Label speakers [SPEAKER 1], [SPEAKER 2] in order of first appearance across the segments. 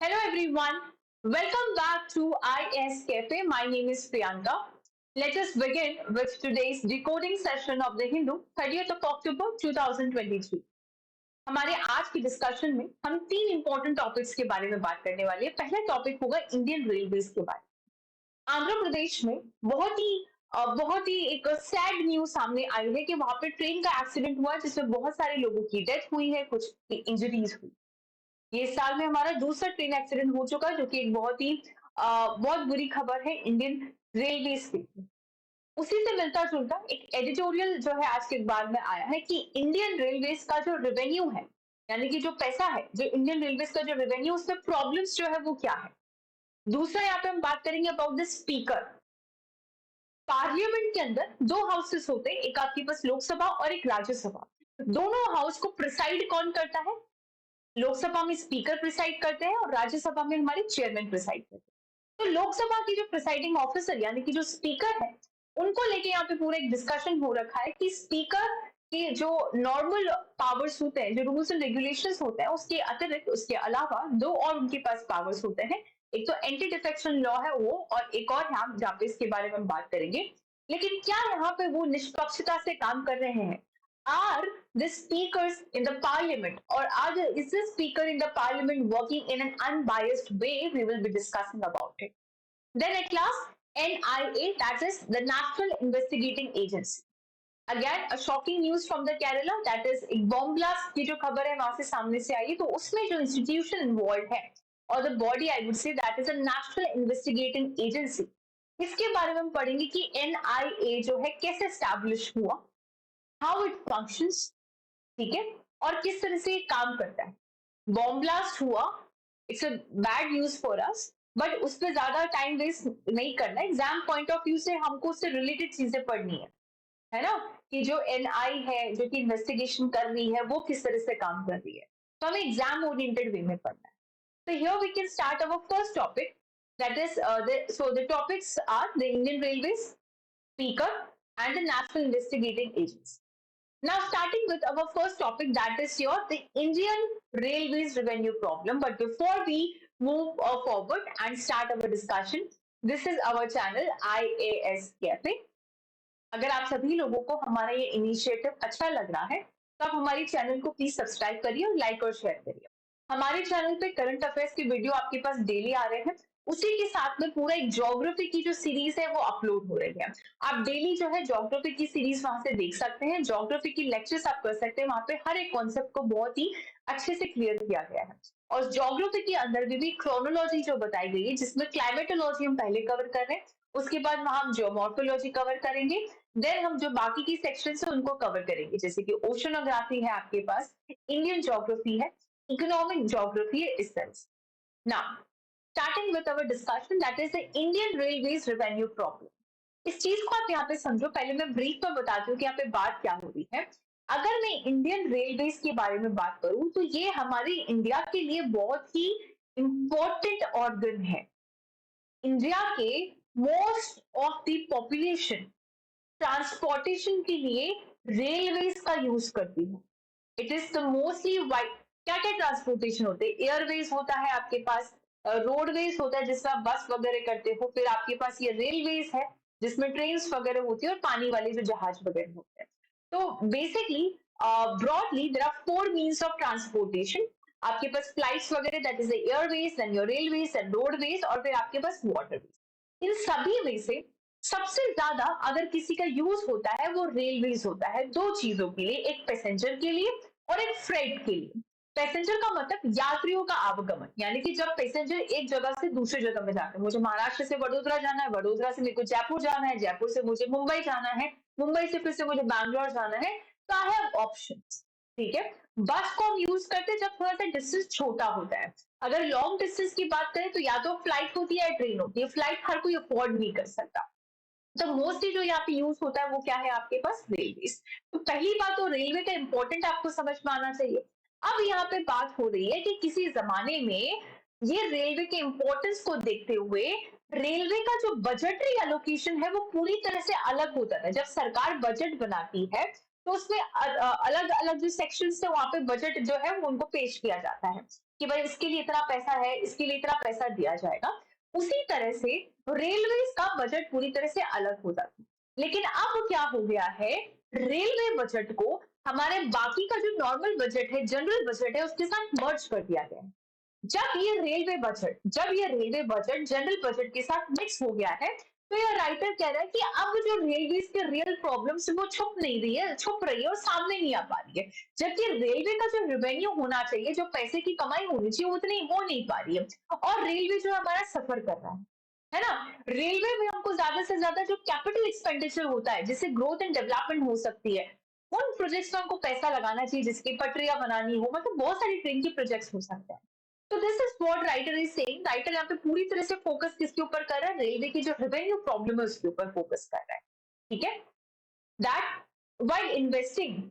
[SPEAKER 1] Hello everyone, welcome back to IS Cafe. My name is Priyanka. Let us begin with today's decoding session of the Hindu 30th of October 2023. हमारे आज की discussion में हम तीन important topics के बारे में बात करने वाले हैं। पहला टॉपिक होगा इंडियन रेलवेज के बारे में। आंध्र प्रदेश में बहुत ही एक सैड न्यूज सामने आई है कि वहां पे ट्रेन का एक्सीडेंट हुआ जिसमें बहुत सारे लोगों की डेथ हुई है, कुछ इंजरीज हुई। ये साल में हमारा दूसरा ट्रेन एक्सीडेंट हो चुका है जो कि एक बहुत बुरी खबर है इंडियन रेलवेज की। उसी से मिलता जुलता एक एडिटोरियल जो है आज के अखबार में आया है कि इंडियन रेलवेज का जो रेवेन्यू है, यानी कि जो पैसा है, जो इंडियन रेलवेज का जो रेवेन्यू, उसमें प्रॉब्लम्स जो है वो क्या है। दूसरा यहाँ पे हम बात करेंगे अबाउट द स्पीकर। पार्लियामेंट के अंदर दो हाउसेस होते हैं, एक आपके पास लोकसभा और एक राज्यसभा। दोनों हाउस को प्रिसाइड कौन करता है? लोकसभा में स्पीकर प्रिसाइड करते हैं और राज्यसभा में हमारे चेयरमैन प्रिसाइड करते हैं। तो लोकसभा की जो प्रिसाइडिंग ऑफिसर यानी कि जो स्पीकर है, उनको लेके यहाँ पे पूरा एक डिस्कशन हो रखा है कि स्पीकर के जो नॉर्मल पावर्स होते हैं, जो रूल्स एंड रेगुलेशंस होते हैं, उसके अतिरिक्त, उसके अलावा दो और उनके पास पावर्स होते हैं। एक तो एंटी डिफेक्शन लॉ है वो, और एक और यहाँ जहाँ पे इसके बारे में हम बात करेंगे। लेकिन क्या यहाँ पे वो निष्पक्षता से काम कर रहे हैं? Are the speakers in the parliament, or is the speaker in the parliament working in an unbiased way? We will be discussing about it. Then at last, NIA, that is the National Investigating Agency. Again, a shocking news from the Kerala, that is एक bomb blast की जो खबर है वहां से सामने से आई, तो उसमें जो इंस्टीट्यूशन इन्वॉल्व है और the body I would say that is a national investigating agency. इसके बारे में हम पढ़ेंगे कि NIA जो है कैसे स्टैब्लिश हुआ, हाउ इट फंक्शंस, ठीक है, और किस तरह से काम करता है। बॉम्ब ब्लास्ट हुआ, it's a bad news for us, but उस पर ज्यादा टाइम वेस्ट नहीं करना। एग्जाम पॉइंट ऑफ व्यू से हमको उससे रिलेटेड चीजें पढ़नी है ना, कि जो NI है जो कि इन्वेस्टिगेशन कर रही है वो किस तरह से काम कर रही है। तो हमें एग्जाम ओरिएंटेड वे में पढ़ना है। तो here we can start our first topic, that is so the topics are the Indian railway, speaker and the national investigating agency. Now, starting with our first topic, that is the Indian Railways revenue problem. But before we move forward and start our discussion, this is our channel IAS Cafe. अगर आप सभी लोगों को हमारा ये initiative अच्छा लग रहा है तो आप हमारे चैनल को प्लीज सब्सक्राइब करिए और लाइक और शेयर करिए। हमारे चैनल पे करंट अफेयर्स के वीडियो आपके पास डेली आ रहे हैं, उसी के साथ में पूरा एक ज्योग्राफी की जो सीरीज है वो अपलोड हो रही है। आप डेली जो है ज्योग्राफी की सीरीज वहां से देख सकते हैं, ज्योग्राफी की लेक्चर्स आप कर सकते हैं, वहां पे हर एक कॉन्सेप्ट को बहुत ही अच्छे से क्लियर किया गया है। और ज्योग्राफी के अंदर भी क्रोनोलॉजी जो बताई गई है, जिसमें क्लाइमेटोलॉजी हम पहले कवर कर रहे हैं, उसके बाद वहां हम जियोमॉर्फोलॉजी कवर करेंगे, देन हम जो बाकी की सेक्शन है उनको कवर करेंगे, जैसे कि ओशनोग्राफी है आपके पास, इंडियन ज्योग्राफी है, इकोनॉमिक ज्योग्राफी है, इस तरह से। Now starting with our discussion, that is the Indian railways revenue problem. इस चीज को आप यहाँ पे समझो, पहले मैं ब्रीफ में बताती हूँ कि यहाँ पे बात क्या हो रही है। अगर मैं इंडियन रेलवेज के बारे में बात करूं तो ये हमारे इंडिया के लिए बहुत ही इंपॉर्टेंट ऑर्गन है। इंडिया के most of the population transportation के लिए रेलवेज का यूज करती है। It is the mostly wide. क्या क्या ट्रांसपोर्टेशन होते हैं? एयरवेज होता है आपके पास, रोडवेज होता है जिसमें आप बस वगैरह करते हो, फिर आपके पास ये रेलवेज है जिसमें ट्रेन वगैरह होती है, और पानी वाले जो जहाज वगैरह होते हैं। तो basically broadly there are four means of transportation. आपके पास फ्लाइट्स वगैरह, that is the airways, then your railways, then roadways, और फिर आपके पास वाटरवेज। इन सभी में से सबसे ज्यादा अगर किसी का यूज होता है वो रेलवेज होता है, दो चीजों के लिए, एक पैसेंजर के लिए और एक फ्रेट के लिए। पैसेंजर का मतलब यात्रियों का आवागमन, यानी कि जब पैसेंजर एक जगह से दूसरी जगह में जाते हैं, मुझे महाराष्ट्र से वडोदरा जाना है, वडोदरा से मेरे को जयपुर जाना है, जयपुर से मुझे मुंबई जाना है, मुंबई से फिर से मुझे बैंगलोर जाना है, तो आई हैव ऑप्शंस। ठीक है, बस को हम यूज करते हैं जब थोड़ा सा डिस्टेंस छोटा होता है। अगर लॉन्ग डिस्टेंस की बात करें तो या तो फ्लाइट होती है या ट्रेन होती है। फ्लाइट हर कोई अफोर्ड नहीं कर सकता, तो मोस्टली जो यहाँ पे यूज होता है वो क्या है आपके पास? रेलवे। तो पहली बात तो रेलवे का इंपॉर्टेंट आपको समझ में आना चाहिए। अब यहाँ पे बात हो रही है कि किसी जमाने में ये रेलवे के इंपॉर्टेंस को देखते हुए रेलवे का जो बजटरी एलोकेशन है वो पूरी तरह से अलग होता है। जब सरकार बजट बनाती है तो उसमें अलग अलग जो सेक्शन है वहां पे बजट जो है वो उनको पेश किया जाता है। कि भाई इसके लिए इतना पैसा है, इसके लिए इतना पैसा दिया जाएगा। उसी तरह से रेलवेज का बजट पूरी तरह से अलग होता था। लेकिन अब क्या हो गया है, रेलवे बजट को हमारे बाकी का जो नॉर्मल बजट है, जनरल बजट है, उसके साथ मर्ज कर दिया गया है। जब ये रेलवे बजट जनरल बजट के साथ मिक्स हो गया है, तो ये राइटर कह रहा है कि अब जो रेलवे के रियल प्रॉब्लम्स वो छुप रही है और सामने नहीं आ पा रही है। जबकि रेलवे का जो रेवेन्यू होना चाहिए, जो पैसे की कमाई होनी चाहिए, उतनी हो नहीं पा रही है और रेलवे जो हमारा सफर कर रहा है ना। रेलवे में हमको ज्यादा से ज्यादा जो कैपिटल एक्सपेंडिचर होता है, जिससे ग्रोथ एंड डेवलपमेंट हो सकती है, उन प्रोजेक्ट्स में हमको पैसा लगाना चाहिए, जिसकी पटरियां बनानी हो, मतलब बहुत सारी ट्रेन की प्रोजेक्ट्स हो सकते हैं। तो this is what writer is saying. Writer यहाँ पे पूरी तरह से फोकस किसके ऊपर कर रहा है, रेलवे की जो रेवेन्यू प्रॉब्लम है उसके ऊपर फोकस कर रहा है। ठीक है, that while investing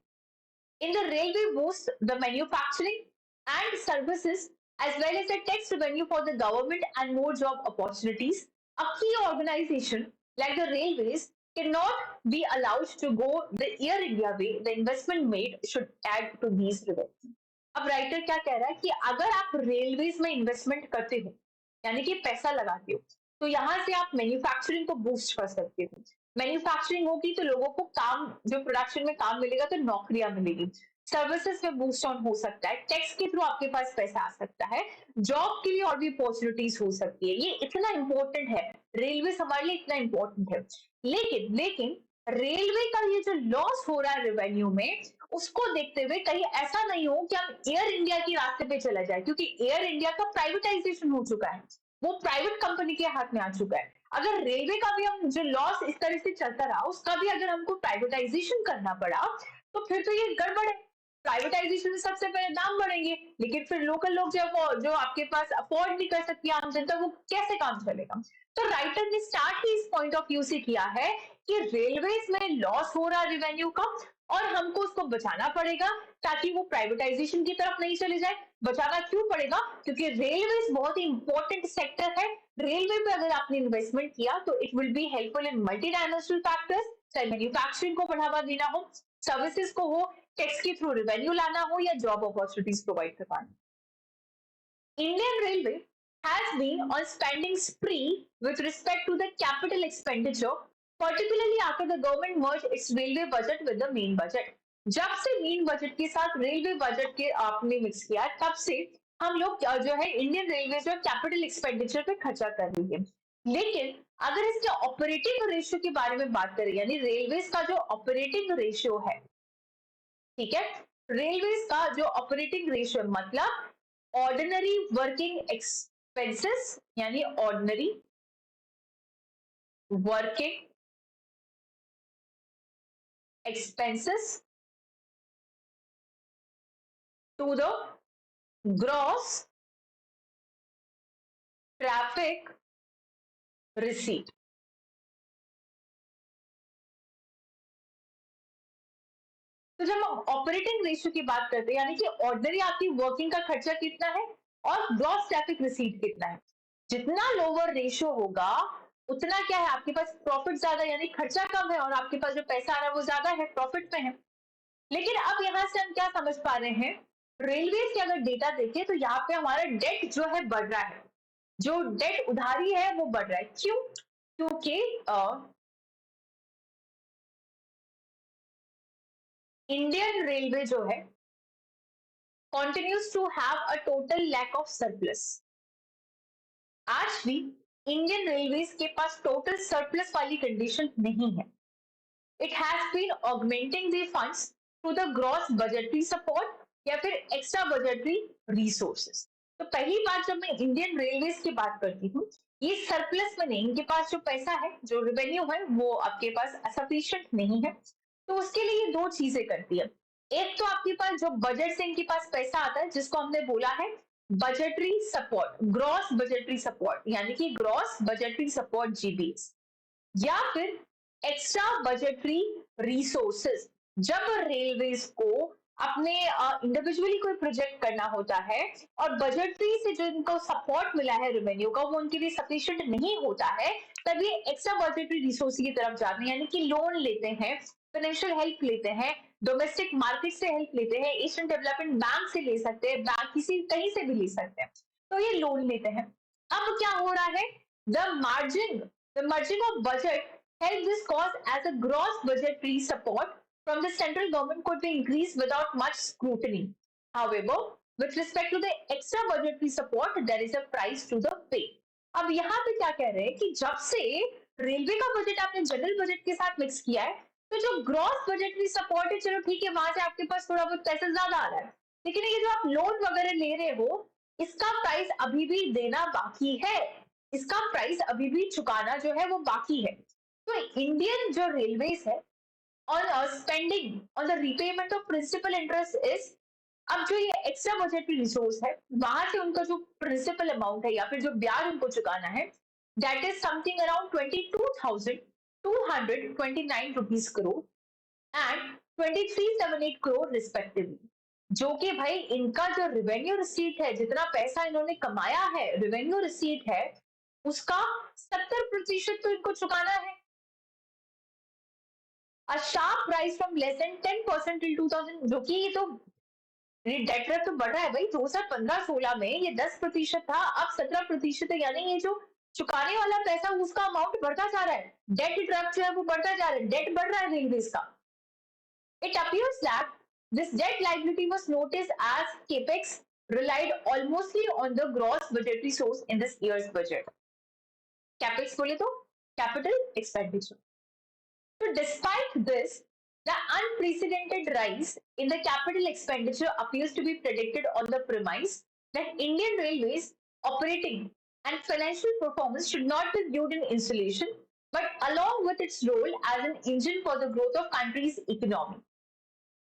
[SPEAKER 1] in the railway boosts the manufacturing and services as well as the tax revenue for the government and more job opportunities. A key organization like the railways cannot be allowed to go the Air India way. The investment made should add to these revenue. अब writer क्या कह रहा है कि अगर आप railways में investment करते हो, यानी कि पैसा लगाते हो, तो यहां से आप मैन्युफैक्चरिंग को बूस्ट कर सकते हो। मैन्युफैक्चरिंग होगी तो लोगों को काम, जो प्रोडक्शन में काम मिलेगा तो नौकरियां मिलेगी, सर्विसेज में बूस्ट ऑन हो सकता है, टैक्स के थ्रू आपके पास पैसा आ सकता है, जॉब के लिए और भी अपॉर्चुनिटीज हो सकती है। ये इतना इंपॉर्टेंट है, रेलवे हमारे लिए इतना इंपॉर्टेंट है। लेकिन रेलवे का ये जो लॉस हो रहा है रेवेन्यू में, उसको देखते हुए कहीं ऐसा नहीं हो कि हम एयर इंडिया के रास्ते पे चला जाए, क्योंकि एयर इंडिया का प्राइवेटाइजेशन हो चुका है, वो प्राइवेट कंपनी के हाथ में आ चुका है। अगर रेलवे का भी हम जो लॉस इस तरह से चलता रहा, उसका भी अगर हमको प्राइवेटाइजेशन करना पड़ा, तो फिर तो ये गड़बड़ है। प्राइवेटाइजेशन से सबसे पहले दाम बढ़ेंगे, लेकिन फिर लोकल लोग जो आपके पास अफोर्ड नहीं कर सकती आम जनता, वो कैसे काम चलेगा। तो राइटर ने स्टार्ट ही इस पॉइंट ऑफ व्यू से किया है कि रेलवेज में लॉस हो रहा है रेवेन्यू का, और हमको उसको बचाना पड़ेगा ताकि वो प्राइवेटाइजेशन की तरफ नहीं चले जाए। बचाना क्यों पड़ेगा, क्योंकि रेलवे बहुत ही इंपॉर्टेंट सेक्टर है। रेलवे पे अगर आपने इन्वेस्टमेंट किया तो it will be helpful in multi dimensional factors, चाहे मैन्युफैक्चरिंग को बढ़ावा देना हो, सर्विसेज को हो, टैक्स के थ्रू रेवेन्यू लाना हो, या जॉब अपॉर्चुनिटीज प्रोवाइड करवाना। Indian railway has been on spending spree with respect to the capital expenditure, particularly after the government merged its railway budget with the main budget. जब से main budget के साथ railway budget के आपने mix किया, तब से हम लोग जो है इंडियन रेलवे जो कैपिटल एक्सपेंडिचर पे खर्चा कर रही है। लेकिन अगर इसके ऑपरेटिंग रेशियो के बारे में बात करें, यानी रेलवे का जो ऑपरेटिंग रेशियो है, ठीक है, रेलवे का जो ऑपरेटिंग रेशियो मतलब ऑर्डिनरी वर्किंग एक्सपेंसेस, यानी ordinary working expenses to the gross traffic receipt. तो जब हम ऑपरेटिंग रेशियो की बात करते हैं, यानी कि ऑर्डिनरी आपकी वर्किंग का खर्चा कितना है और ग्रॉस ट्रैफिक रिसीट कितना है, जितना लोअर रेशियो होगा उतना क्या है, आपके पास प्रॉफिट ज्यादा, यानी खर्चा कम है और आपके पास जो पैसा आ रहा है वो ज्यादा है, प्रॉफिट में है। लेकिन अब यहां से हम क्या समझ पा रहे हैं, रेलवे के अगर डेटा देखें तो यहाँ पे हमारा डेट जो है बढ़ रहा है, जो डेट उधारी है वो बढ़ रहा है। क्यों, क्योंकि इंडियन रेलवे जो है continues to have a total lack of surplus. आज भी इंडियन रेलवेज के पास टोटल सरप्लस वाली कंडीशन नहीं है। It has been augmenting the funds through the gross budgetary support या फिर एक्स्ट्रा बजटरी रिसोर्सेज। तो पहली बात जब मैं इंडियन रेलवेज की बात करती हूँ, ये सरप्लस में नहीं, इनके पास जो पैसा है, जो रेवेन्यू है, वो आपके पास सफिशिएंट नहीं है। तो उसके लिए ये दो चीजें करती है। एक तो आपके पास जो बजट से इनके पास पैसा आता है, जिसको हमने बोला है budgetary support, gross budgetary support, यानी कि ग्रॉस बजटरी सपोर्ट जीबीएस, या फिर एक्स्ट्रा बजटरी रिसोर्सेज। जब रेलवेज को अपने इंडिविजुअली कोई प्रोजेक्ट करना होता है और बजटरी से जो इनको सपोर्ट मिला है रेवेन्यू का, वो उनके लिए सफिशिएंट नहीं होता है, तब ये एक्स्ट्रा बजटरी रिसोर्स की तरफ जाते हैं, यानी कि लोन लेते हैं फाइनेंशियल हेल्प लेते हैं, डोमेस्टिक मार्केट से हेल्प लेते हैं, एशियन डेवलपमेंट बैंक से ले सकते हैं, बैंक किसी कहीं से भी ले सकते हैं, तो ये लोन लेते हैं। अब क्या हो रहा है, the merging of budget help this cause as a gross budgetary support from the central government could be increased without much scrutiny. However, with respect to the extra budgetary support, there is a price to the pay. अब यहाँ पे क्या कह रहे हैं कि जब से रेलवे का बजट आपने जनरल बजट के साथ मिक्स किया है, तो जो ग्रॉस बजटरी सपोर्ट है, चलो ठीक है, वहां से आपके पास थोड़ा बहुत पैसा ज्यादा आ रहा है, लेकिन ये जो आप लोन वगैरह ले रहे हो, इसका प्राइस अभी भी देना बाकी है, इसका प्राइस अभी भी चुकाना जो है वो बाकी है। तो इंडियन जो रेलवेज है, on spending on the repayment of principal interest is, अब जो ये एक्स्ट्रा बजटरी रिसोर्स है, वहां से उनका जो प्रिंसिपल अमाउंट है या फिर जो ब्याज उनको चुकाना है, that is something around 22,229 rupees crore and 2378 crore respectively, जो कि भाई इनका जो रेवेन्यू रिसीट है, जितना पैसा इन्होंने कमाया है, रेवेन्यू रिसीट है, उसका 70% तो इनको चुकाना है। A sharp rise from less than 10% till 2000, जो कि ये तो डेट रेट तो बढ़ रहा है भाई, 2015-16 में ये 10% था, अब 17% है, यानी ये जो चुकाने वाला पैसा उसका अमाउंट बढ़ता जा रहा है, डेट ट्रैप जो है वो बढ़ता जा रहा है, डेट बढ़ रहा है रेलवे का। It appears that this debt liability was noticed as capex relied almostly on the gross budgetary source in this year's budget. Capex बोले तो capital expenditure. So despite this, the unprecedented rise in the capital expenditure appears to be predicted on the premise that Indian Railways operating and financial performance should not be viewed in isolation, but along with its role as an engine for the growth of country's economy.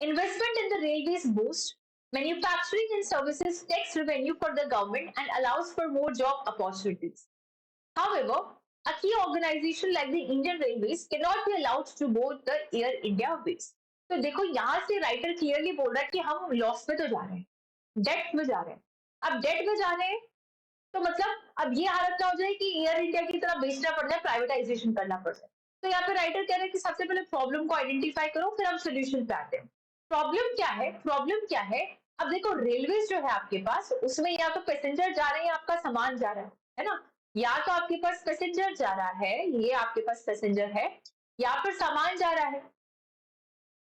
[SPEAKER 1] Investment in the railways boosts manufacturing and services tax revenue for the government and allows for more job opportunities. However, a key organization like the Indian Railways cannot be allowed to board the Air India ways. तो देखो यहाँ से writer clearly बोल रहा है कि हम loss में तो जा रहे हैं, डेट में जा रहे हैं। अब डेट में जा रहे हैं तो मतलब अब ये हालत क्या हो जाए कि एयर इंडिया की तरह बेचना पड़ जाए, प्राइवेटाइजेशन करना पड़ जाए। तो यहाँ पे राइटर कह रहे हैं कि सबसे पहले प्रॉब्लम को आइडेंटिफाई करो, फिर हम सोल्यूशन पे आते हैं। प्रॉब्लम क्या है, प्रॉब्लम क्या है? अब देखो रेलवे जो है आपके पास, उसमें या तो पैसेंजर जा रहे हैं या आपका सामान जा रहा है ना, या तो आपके पास पैसेंजर जा रहा है, ये आपके पास पैसेंजर है, या फिर सामान जा रहा है।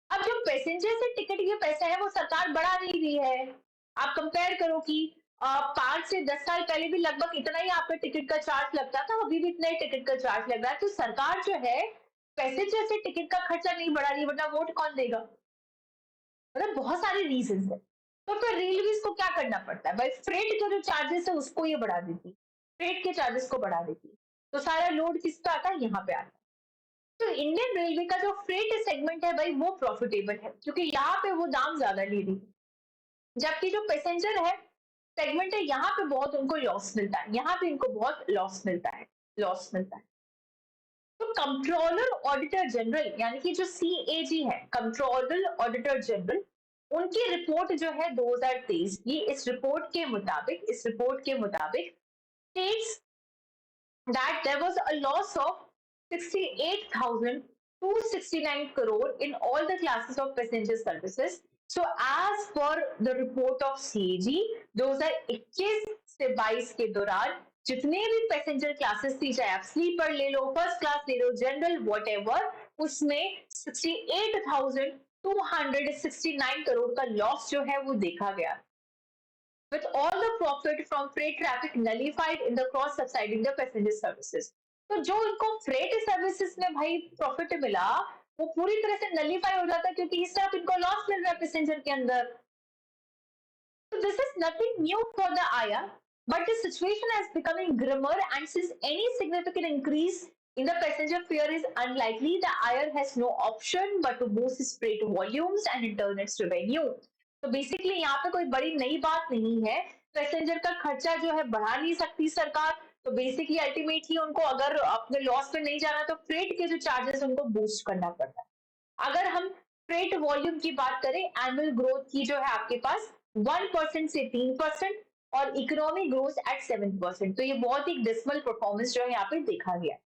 [SPEAKER 1] अब जो पैसेंजर से टिकट के पैसा है वो सरकार बढ़ा नहीं रही है। आप कंपेयर करो कि 5 से 10 साल पहले भी लगभग इतना ही आपका टिकट का चार्ज लगता था, अभी भी इतना ही टिकट का चार्ज लग रहा है। तो सरकार जो है पैसेंजर से टिकट का खर्चा नहीं बढ़ा रही, वरना वोट कौन देगा? मतलब बहुत सारे रीजन है। तो फिर रेलवेज को क्या करना पड़ता है भाई, फ्रेट के जो चार्जेस है उसको ये बढ़ा देती, फ्रेट के चार्जेस को बढ़ा देती, तो सारा लोड किस पे आता है, यहाँ पे आता है। तो इंडियन रेलवे का जो फ्रेट सेगमेंट है भाई वो प्रॉफिटेबल है, क्योंकि यहाँ पे वो दाम ज्यादा ले रही है, जबकि जो पैसेंजर है सेगमेंट है, यहाँ पे बहुत उनको लॉस मिलता है, यहाँ पे इनको बहुत लॉस मिलता है, लॉस मिलता है। तो कंट्रोलर ऑडिटर जनरल यानी कि जो सीएजी है, कंट्रोलर ऑडिटर जनरल, उनकी रिपोर्ट जो है 2023 की, इस रिपोर्ट के मुताबिक states that there was a loss of 68,269 crore in all the classes of passenger services. So as per the report of CAG 2021 से 22 के दौरान जितने भी पैसेंजर क्लासेस थी, चाहे आप स्लीपर ले लो, फर्स्ट क्लास ले लो, जनरल व्हाटएवर, उसमें 68,269 करोड़ का लॉस जो है वो देखा गया, with all the profit from freight traffic nullified in the cross subsiding the passenger services. तो जो इनको फ्रेट सर्विसेज में भाई प्रॉफिट मिला वो पूरी तरह से नलीफाई हो जाता है, क्योंकि इस तरफ इनको लॉस मिल रहा है पैसेंजर के अंदर। So this is nothing new for the IR, but the situation has becoming grimmer, and since any significant increase in the passenger fare is unlikely, the IR has no option but to boost its freight volumes and in turn its revenue. तो basically यहाँ पे कोई बड़ी नई बात नहीं है, passenger का खर्चा जो है बढ़ा नहीं सकती सरकार, तो बेसिकली अल्टीमेटली उनको अगर अपने लॉस पे नहीं जाना तो फ्रेट के जो चार्जेस उनको बूस्ट करना पड़ता है। अगर हम फ्रेट वॉल्यूम की बात करें, एनुअल ग्रोथ की जो है आपके पास 1% से 3% और इकोनॉमी ग्रोथ एट 7%, तो ये बहुत ही डिसमल परफॉर्मेंस जो है यहाँ पे देखा गया।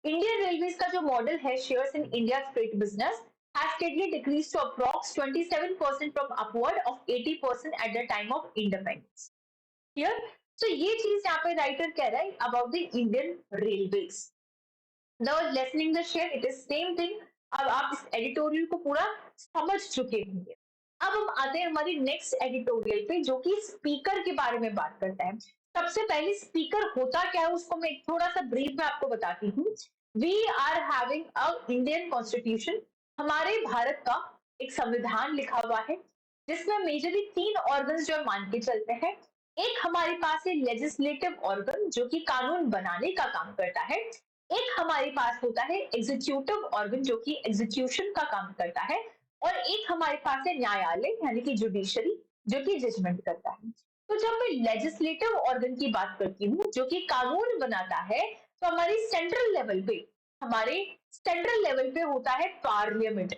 [SPEAKER 1] इंडियन रेलवेज का जो मॉडल है shares in India freight business has steadily decreased to approx 27% from upward of 80% at the time of independence. Here, so ये चीज यहाँ पे राइटर कह रहा है about the Indian Railways. Now lessening the share, it is same thing. अब आप इस एडिटोरियल को पूरा समझ चुके होंगे. अब हम आते हैं हमारी नेक्स्ट एडिटोरियल पे जो कि स्पीकर के बारे में बात करता है. सबसे पहले स्पीकर होता क्या है उसको मैं थोड़ा सा ब्रीफ में आपको बताती हूँ. We are having a Indian constitution. हमारे भारत का एक संविधान लिखा हुआ है जिसमें मेजरली 3 ऑर्गन्स जो मान के चलते हैं. एक हमारे पास है लेजिस्लेटिव ऑर्गन जो कि कानून बनाने का काम करता है. एक हमारे पास होता है एग्जीक्यूटिव ऑर्गन जो कि एग्जीक्यूशन का काम करता है. और एक हमारे पास है न्यायालय यानी कि जुडिशरी जो कि जजमेंट करता है. तो जब मैं लेजिस्लेटिव ऑर्गन की बात करती हूँ जो कि कानून बनाता है तो हमारी सेंट्रल लेवल पे होता है पार्लियामेंट.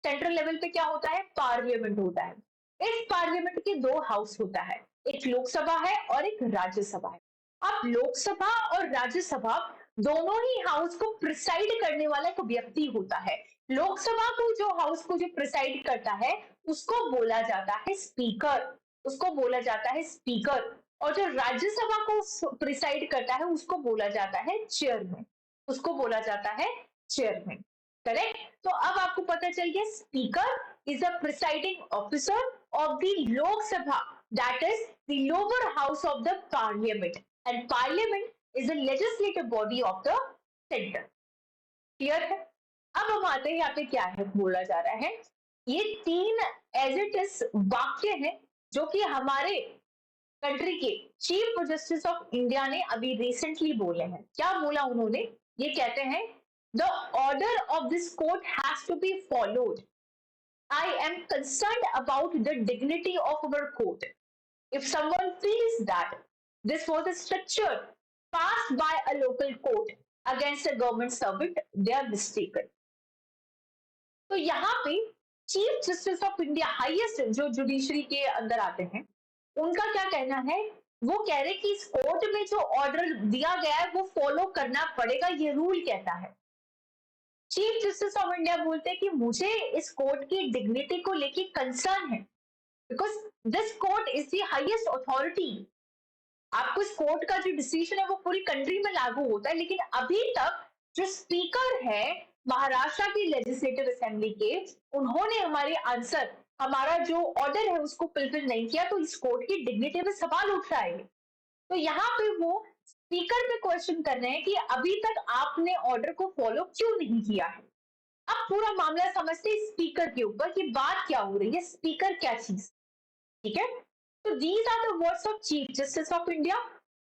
[SPEAKER 1] सेंट्रल लेवल पे क्या होता है? पार्लियामेंट होता है. इस पार्लियामेंट के 2 हाउस होता है, एक लोकसभा है और एक राज्यसभा है. अब लोकसभा और राज्यसभा दोनों ही हाउस को प्रिसाइड करने वाला एक व्यक्ति होता है. लोकसभा को जो हाउस को जो प्रिसाइड करता है उसको बोला जाता है स्पीकर. उसको बोला जाता है स्पीकर. और जो राज्यसभा को प्रिसाइड करता है उसको बोला जाता है चेयरमैन. उसको बोला जाता है चेयरमैन. करेक्ट. तो अब आपको पता चल गया speaker is the presiding officer of the Lok Sabha, that is the lower house of the parliament, and parliament is the legislative body of the center. Clear है? अब हम आते हैं यहाँ पे क्या है बोला जा रहा है. ये 3 एज इट इज वाक्य हैं जो कि हमारे कंट्री के चीफ जस्टिस ऑफ इंडिया ने अभी रिसेंटली बोले हैं. क्या बोला उन्होंने? ये कहते हैं the order of this court has to be followed. I am concerned about the dignity of our court. If someone feels that this was a structure passed by a local court against a government servant, they are mistaken. तो यहाँ पे chief justice of India highest जो judiciary के अंदर आते हैं उनका क्या कहना है? वो कह रहे कि इस कोर्ट में जो ऑर्डर दिया गया है वो फॉलो करना पड़ेगा, ये रूल कहता है. चीफ जस्टिस ऑफ इंडिया बोलते हैं कि मुझे इस कोर्ट की डिग्निटी को लेके कंसर्न है because this court is the highest authority. आपको इस कोर्ट का जो डिसीजन है वो पूरी कंट्री में लागू होता है, लेकिन अभी तक जो स्पीकर है महाराष्ट्र की लेजिस्लेटिव असेंबली के, उन्होंने हमारे आंसर हमारा जो ऑर्डर है उसको फुलफिल नहीं किया, तो इस कोर्ट की डिग्निटी में सवाल उठ रहा है. तो यहाँ पे वो स्पीकर पे क्वेश्चन कर रहे हैं कि अभी तक आपने ऑर्डर को फॉलो क्यों नहीं किया है. अब पूरा मामला समझते हैं स्पीकर के ऊपर कि बात क्या हो रही है, स्पीकर क्या चीज. ठीक है. तो these are the words of Chief Justice of India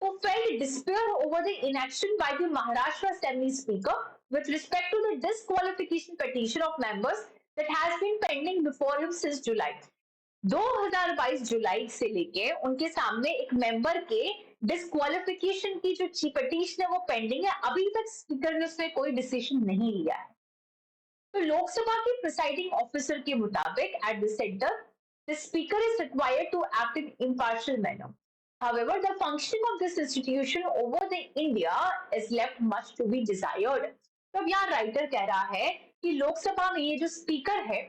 [SPEAKER 1] who felt despair over the inaction by the Maharashtra Assembly Speaker with respect to the disqualification petition of members that has been pending before him since July. 2022 जुलाई से लेके उनके सामने एक member के disqualification की जो petition है वो पेंडिंग है. अभी तक स्पीकर ने उसमें कोई डिसीजन नहीं लिया है. तो लोकसभा के प्रिसाइडिंग ऑफिसर के मुताबिक at the centre the speaker is required to act in impartial manner. However, the functioning of this institution over the India is left much to be desired. तो अब यहाँ राइटर कह रहा है कि लोकसभा में ये जो स्पीकर है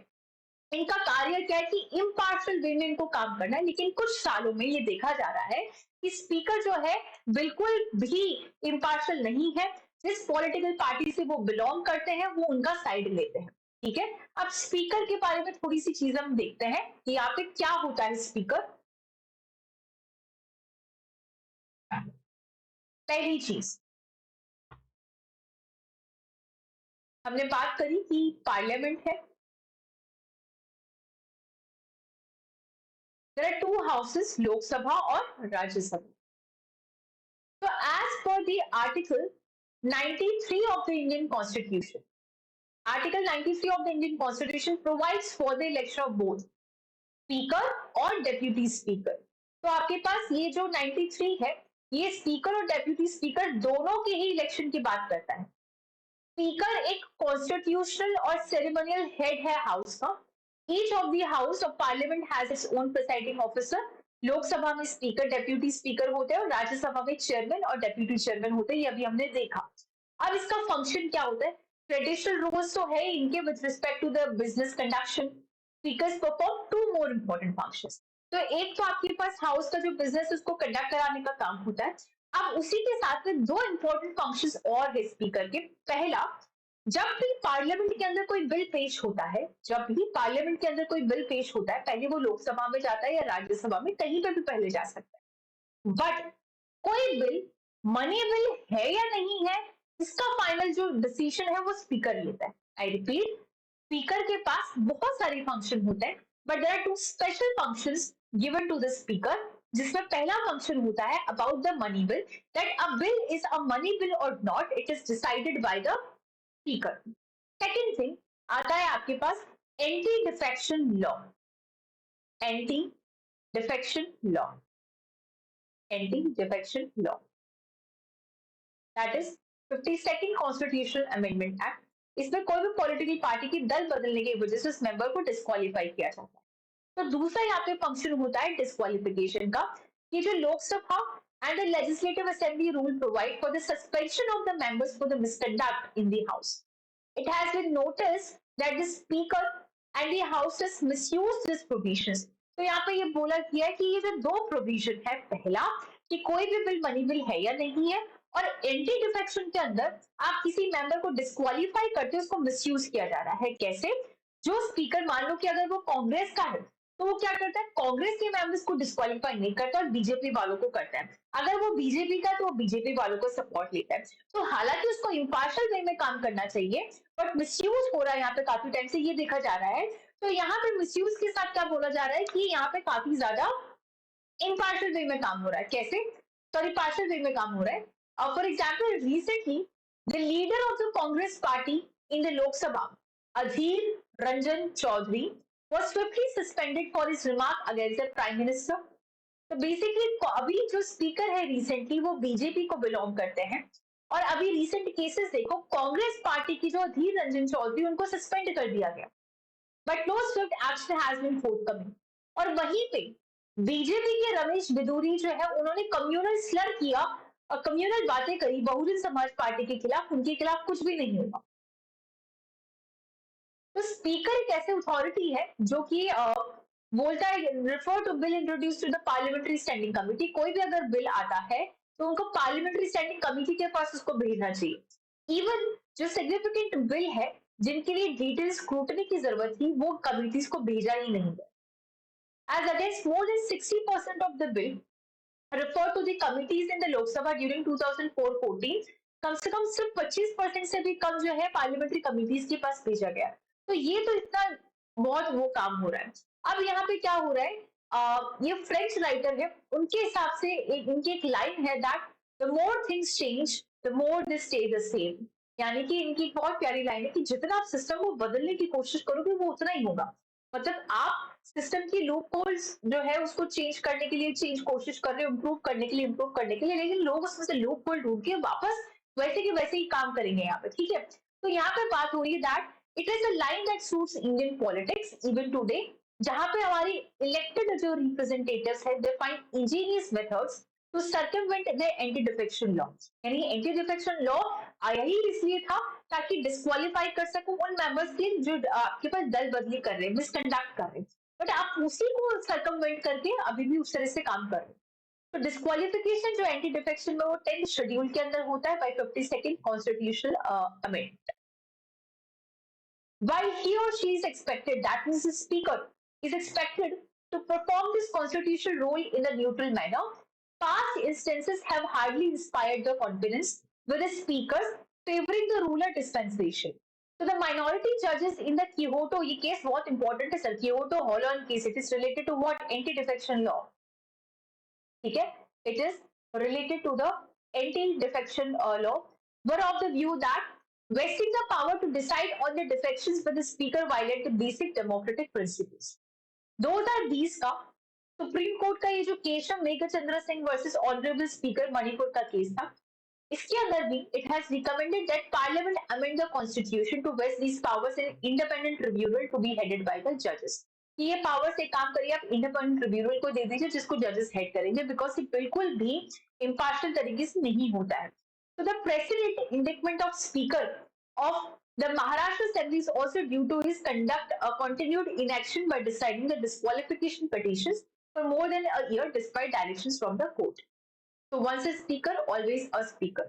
[SPEAKER 1] इनका कार्य क्या है कि इम्पार्शियल वे में इनको काम करना है, लेकिन कुछ सालों में ये देखा जा रहा है कि स्पीकर जो है बिल्कुल भी इम्पार्शियल नहीं है. जिस पॉलिटिकल पार्टी से वो बिलोंग करते हैं वो उनका साइड लेते हैं. ठीक है. अब स्पीकर के बारे में थोड़ी सी चीजें हम देखते हैं कि यहाँ पे क्या होता है स्पीकर. पहली चीज हमने बात करी कि पार्लियामेंट है. There are 2 houses, Lok Sabha और राज्य सभा. So as per the Article 93 of the Indian Constitution, Article 93 of the Indian Constitution provides for the election of both Speaker और Deputy Speaker. तो आपके पास ये जो 93 है ये स्पीकर और डेप्यूटी स्पीकर दोनों के ही इलेक्शन की बात करता है. स्पीकर एक कॉन्स्टिट्यूशनल और सेरेमोनियल हेड है हाउस का. Each of the House of Parliament has its own presiding officer. Lok Sabha में स्पीकर डेप्यूटी स्पीकर होते हैं और राज्यसभा में चेयरमैन और डेप्यूटी चेयरमैन होते हैं. ये अभी हमने देखा. अब इसका फंक्शन क्या होता है? ट्रेडिशनल रूल्स तो है इनके with respect to the business conduction. Speakers perform two more important functions. तो एक तो आपके पास हाउस का जो बिजनेस उसको कंडक्ट कराने का काम होता है। अब उसी के साथ में दो इंपॉर्टेंट फंक्शंस और है स्पीकर के। पहला, जब भी पार्लियामेंट के अंदर कोई बिल पेश होता है, जब भी पार्लियामेंट के अंदर कोई बिल पेश होता है, पहले वो लोकसभा में जाता है या राज्यसभा में, कहीं पे भी पहले जा सकता है। बट कोई बिल मनी बिल है या नहीं है, इसका फाइनल जो डिसीजन है वो स्पीकर लेता है। आई रिपीट, स्पीकर के पास बहुत सारे फंक्शन होते हैं, but there are two special functions given to the speaker, जिसमें पहला फंक्शन होता है about the money bill, that a bill is a money bill और not, it is decided by the speaker. Second thing आता है आपके पास anti defection law. Anti defection law, anti defection law, that is 52nd constitutional amendment act. इसमें कोई भी political party की दल बदलने की वजह से उस मेंबर को डिस्क्वालीफाई किया जाता है। तो दूसरा यहाँ पे फंक्शन होता है डिस्क्वालिफिकेशन का, कि जो Lok Sabha and the legislative assembly rule provide for the suspension of the members for the misconduct in the house. It has been noticed that the speaker and the house has misused these provisions. तो यहाँ पे ये बोला गया है कि ये जो दो प्रोविजन है, पहला कि कोई भी बिल मनी बिल है या नहीं है, और एंटी डिफेक्शन के अंदर आप किसी मेंबर को डिस्क्वालीफाई करते हो, उसको मिसयूज किया जा रहा है। कैसे? जो स्पीकर, मान लो कि अगर वो कांग्रेस का है, तो वो क्या करता है, कांग्रेस के मेंबर्स को डिस्क्वालीफाई नहीं करता और बीजेपी वालों को करता है। अगर वो बीजेपी का, तो वो बीजेपी वालों को सपोर्ट लेता है। तो हालांकि उसको इम्पार्शियल वे में काम करना चाहिए, बट मिसयूज हो रहा है यहाँ पे काफी टाइम से, ये देखा जा रहा है। तो यहाँ पे मिसयूज के साथ क्या बोला जा रहा है कि यहाँ पे काफी ज्यादा इम्पार्शियल वे में काम हो रहा है। कैसे? सॉरी, पार्शियल वे में काम हो रहा है। For example, recently the leader of the Congress party in the Lok Sabha, Adhir Ranjan Chowdhury, was swiftly suspended for his remark against the prime minister. तो बेसिकली अभी जो स्पीकर है रिसेंटली, वो बीजेपी को बिलोंग करते हैं, और अभी रिसेंट केसेस देखो, कांग्रेस पार्टी की जो अधीर रंजन चौधरी, उनको सस्पेंड कर दिया गया, but no swift action has been forthcoming. और वहीं पे बीजेपी के रमेश बिदूरी जो है, उन्होंने कम्युनल स्लर किया और कम्युनल बातें करी बहुजन समाज पार्टी के खिलाफ, उनके खिलाफ कुछ भी नहीं होगा। तो स्पीकर एक ऐसे अथॉरिटी है जो कि बोलता है, refer to bill introduce to the parliamentary standing committee. कोई भी अगर बिल आता है तो उनको पार्लियामेंट्री स्टैंडिंग कमिटी के पास उसको भेजना चाहिए। इवन जो सिग्निफिकेंट बिल है, जिनके लिए डिटेल स्क्रूटनी की जरूरत थी, वो कमिटीज को भेजा ही नहीं है। As against more than 60% of the bill refer to the committees in the Lok Sabha during 2004-14, कम से कम सिर्फ 25% से भी कम जो है पार्लियामेंट्री कमिटीज के पास भेजा गया। तो ये तो इतना बहुत वो काम हो रहा है। अब यहाँ पे क्या हो रहा है, ये फ्रेंच राइटर है, उनके हिसाब से इनकी एक लाइन है that the more things change the more they stay the same. यानी कि इनकी एक बहुत प्यारी लाइन है कि जितना आप सिस्टम को बदलने की कोशिश करोगे, वो उतना ही होगा। मतलब आप सिस्टम की लूप होल्स जो है उसको चेंज करने के लिए चेंज कोशिश कर रहे हो, इम्प्रूव करने के लिए इम्प्रूव करने के लिए, लेकिन लोग उसमें से लूप होल ढूंढ के वापस वैसे के वैसे ही काम करेंगे यहाँ पे। ठीक है, तो यहाँ पे बात हो रही है that it is a line that suits Indian politics even today, जहां पे हमारी इलेक्टेड जो रिप्रेजेंटेटिव्स है, they find ingenious methods to circumvent the anti defection law. यानी एंटी डिफेक्शन लॉ आया ही इसलिए था ताकि डिस्क्वालीफाई कर सकूं उन मेंबर्स की जो आपके पास दल बदली कर रहे हैं, मिसकंडक्ट कर रहे हैं, बट आप उसी को सर्कमवेंट करके अभी भी उस तरह से काम कर रहे हैं। तो डिस्क्वालिफिकेशन जो एंटी डिफेक्शन में, वो 10th शेड्यूल के अंदर होता है by 52nd constitutional amendment. While he or she is expected, that means the speaker is expected to perform this constitutional role in a neutral manner, past instances have hardly inspired the confidence with the speakers favoring the ruler dispensation. So the minority judges in the Kyoto, ये case बहुत important है sir, Kyoto Holland case, it is related to what? Anti-defection law. ठीक है, it is related to the anti-defection law, were of the view that vesting the power to decide on the defections by the speaker violate the basic democratic principles. 2020 का supreme court का ये जो case है, Meghachandra Singh versus honourable speaker Manipur का case था, इसके अंदर भी it has recommended that parliament amend the constitution to vest these powers in independent tribunal to be headed by the जजेस। कि ये पावर्स एक काम करिए, आप इंडिपेंडेंट ट्रिब्यूनल को दे दीजिए जिसको जजेस हेड करेंगे, बिकॉज ये बिल्कुल भी इम्पार्शियल तरीके से नहीं होता है। So the precedent indictment of Speaker of the Maharashtra Assembly is also due to his conduct continued inaction by deciding the disqualification petitions for more than a year despite directions from the court. So once a speaker, always a speaker.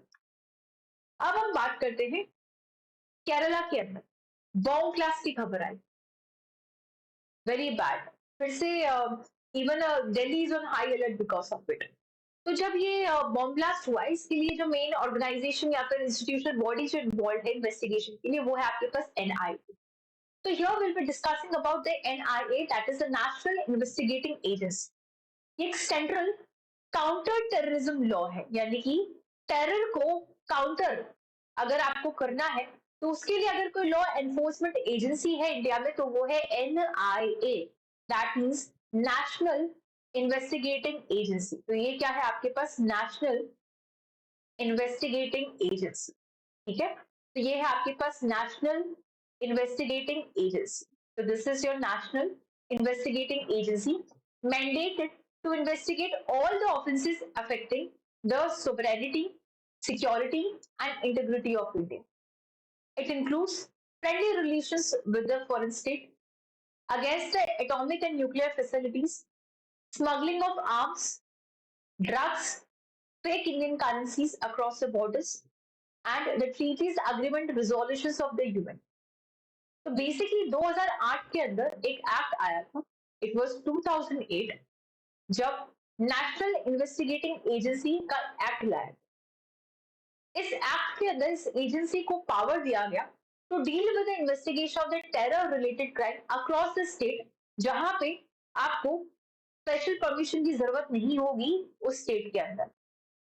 [SPEAKER 1] अब हम बात करते हैं केरला के अंदर bomb class की खबर आई, very bad. फिर से even Delhi is on high alert because of it. तो जब ये बॉम्ब ब्लास्ट हुआ इसके लिए जो मेन ऑर्गेनाइजेशन या फिर इंस्टीट्यूशनल बॉडी जो इन्वॉल्व है इन्वेस्टिगेशन के लिए वो है आपके पास एनआईए। तो here will be discussing about the NIA, that is the national investigating agency. ये एक सेंट्रल काउंटर टेररिज्म लॉ है, यानी कि टेरर को काउंटर अगर आपको करना है तो उसके लिए अगर कोई लॉ एनफोर्समेंट एजेंसी है इंडिया में तो वो है NIA, that means national investigating agency. तो ये क्या है आपके पास, नेशनल इन्वेस्टिगेटिंग एजेंसी। ठीक है, तो ये है आपके पास नेशनल इन्वेस्टिगेटिंग एजेंसी। तो this is your national investigating agency, mandated to investigate all the offenses affecting the sovereignty, security, and integrity of India. It includes friendly relations with the foreign state, against the atomic and nuclear facilities, smuggling of arms, drugs, fake Indian currencies across the borders, and the treaties, agreement, resolutions of the UN. तो basically 2008 के अंदर एक act आया था, it was 2008, जब national investigating agency का act लाया। इस एक्ट के अंदर इस एजेंसी को पावर दिया गया to deal with the investigation of the terror related crime across the state, जहां पे आपको स्पेशल परमिशन की जरूरत नहीं होगी उस स्टेट के अंदर,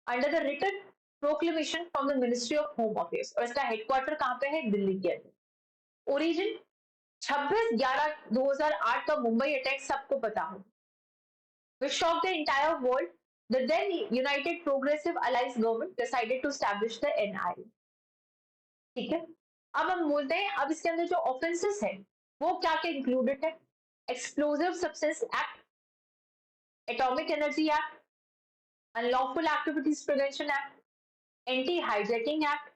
[SPEAKER 1] under the written proclamation from the ministry of home affairs. और इसका हेडक्वार्टर कहां पे है, दिल्ली के अंदर। ओरिजिन 26/11/2008 का मुंबई अटैक सबको पता हो, which shocked the entire world. The then United Progressive Alliance government decided to establish the NIA. ठीक है, अब हम बोलते हैं अब इसके अंदर जो ऑफेंसेस है वो क्या क्या इंक्लूडेड है। Explosive substance act, atomic energy act, unlawful activities prevention act, anti hijacking act,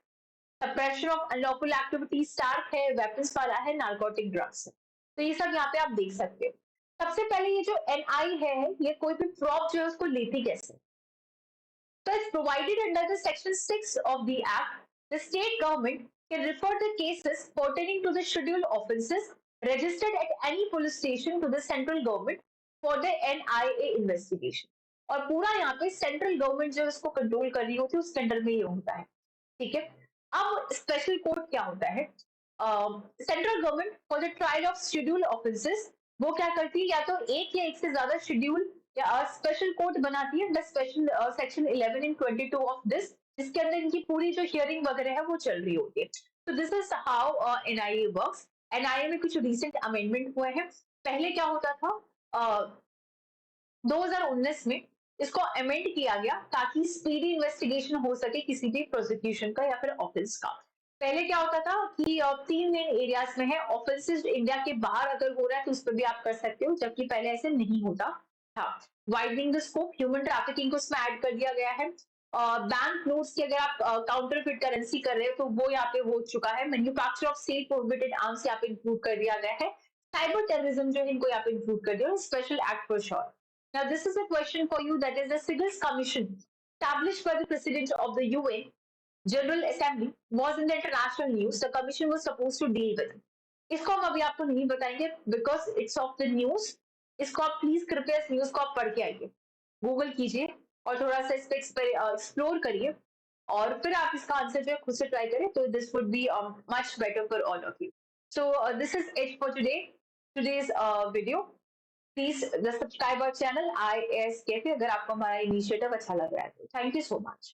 [SPEAKER 1] suppression of unlawful activities, स्टार्क है, वेपन्स वाला है, नार्कोटिक ड्रग्स है। तो ये सब यहाँ पे आप देख सकते हो। सबसे पहले ये जो एनआई है ये कोई भी प्रॉप जो है उसको लेती कैसे, तो it's provided under the section 6 of the act the state government can refer the cases pertaining to the schedule offences registered at any police station to the central government for the NIA investigation. और पूरा यहाँ पे central government जो इसको control कर रही होती है उसके अंडर में ये होता है। ठीक है, अब स्पेशल कोर्ट क्या होता है, central government for the trial of schedule offences वो क्या करती है, या तो एक या एक से ज्यादा शेड्यूल या स्पेशल कोर्ट बनाती है, special section 11 and 22 of this, जिसके अंदर इनकी पूरी जो हियरिंग वगैरह है वो चल रही होती है। तो this is how NIA works. NIA में कुछ रिसेंट अमेंडमेंट हुए हैं। पहले क्या होता था, 2019 में इसको अमेंड किया गया ताकि स्पीडी इन्वेस्टिगेशन हो सके किसी भी प्रोसिक्यूशन का या फिर ऑफेंस का। पहले क्या होता था कि 3 मेन एरियाज में है, ऑफेंसेस इंडिया के बाहर अगर हो रहा है तो उस पर भी आप कर सकते हो, जबकि पहले ऐसे नहीं होता था। Widening the scope, human trafficking को इसमें ऐड कर दिया गया है। बैंक नोट्स की अगर आप काउंटरफिट करेंसी कर रहे हो तो वो यहाँ पे हो चुका है। Manufacture of sale prohibited arms यहाँ पे इंक्लूड कर दिया गया है। साइबर टेररिज्म जो है इनको यहाँ पे इंक्लूड कर दिया, special act for sure. Now this is a question for you, that is the Sigils Commission established by the President of the UN General Assembly was in the international news. The commission was supposed to deal with it. इसको हम अभी आपको नहीं बताएंगे because it's of the news. इसको आप please कृपया इस न्यूज को आप पढ़ के आइए, गूगल कीजिए और थोड़ा सा इस पे एक्सप्लोर करिए और फिर आप इसका आंसर जो है खुद से ट्राई करें, तो this would be much better for all of you. So this is it for today's video. Please subscribe our channel IAS Cafe अगर आपको हमारा इनिशिएटिव अच्छा लग रहा है तो। Thank you so much.